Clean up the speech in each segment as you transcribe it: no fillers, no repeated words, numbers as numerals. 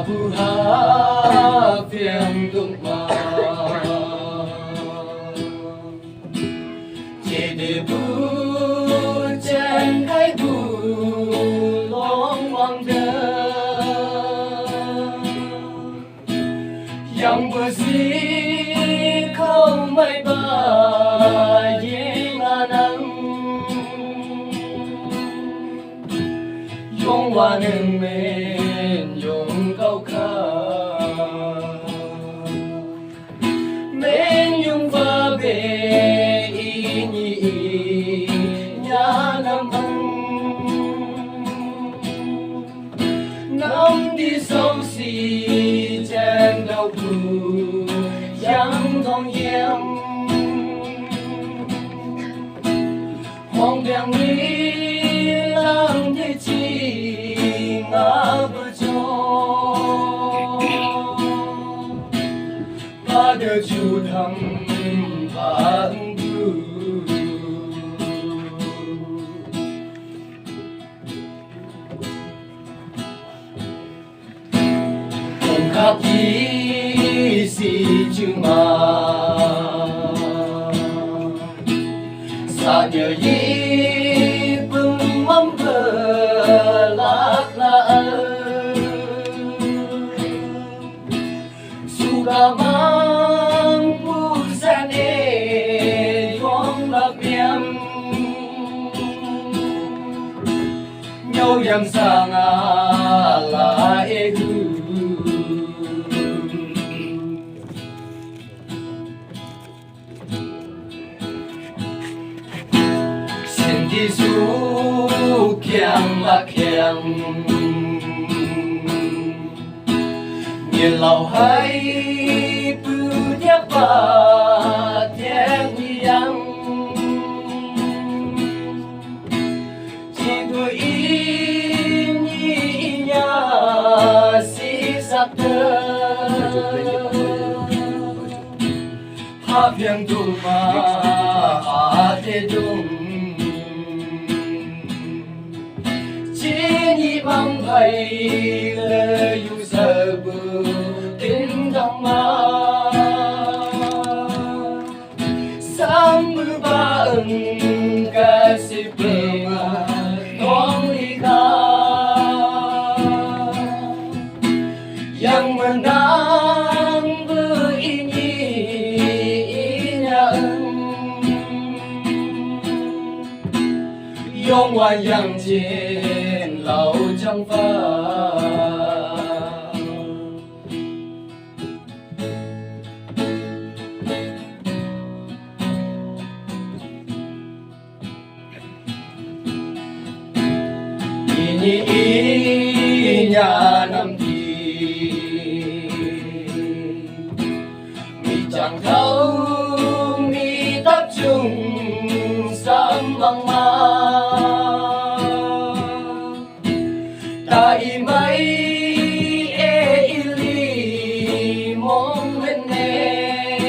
bu ha phiền đụng mà chỉ để bu chân cái bu long hoàng đời yang bersih không mấy ba yên nắng dùng hoa nâng men dùng câu ca men dùng va về ý nhị nhà nam năm đi sâu xì trên đầu bù Yangthong em hoàng đèn lý lang thế chi ngã bờ cho ba đứa chú thầm ba bù không khác gì chứ mà sa nhờ yi bưng mắm bờ lạc la suga mang pu sa ne yong la biam nhau yam sang la e hu đi su kiang la kiang nhìn lâu hay bự đẹp ba đẹp yang chỉ đôi in nhà si sắp ha phiền tu ma ha thế dung mang thầy lệ yêu sợ bờ kinh thăng ma sáng mưa ba ưng ca sĩ bờ con đi ca yang menang berinyi nhà yong hoa yang trên lâu trong pha ini nhà năm thì mi chẳng thấu mi tập trung sớm bằng ma tại mấy ili mong bên nè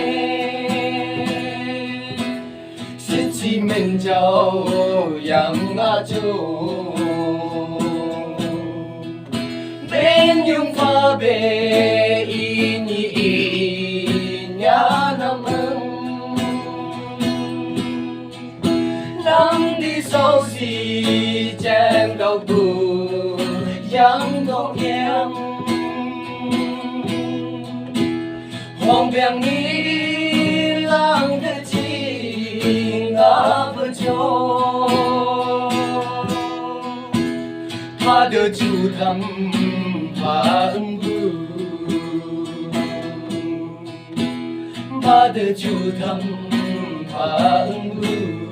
xin chỉ mình châu yang ngã châu bên yung pha bề nhị nhà nam năm đi sâu xì trên đầu bù Yangthong em hoàng đèn lý lang thế chi ngã bờ cho ba đứa chú thầm ba bù ba đứa chú thầm ba bù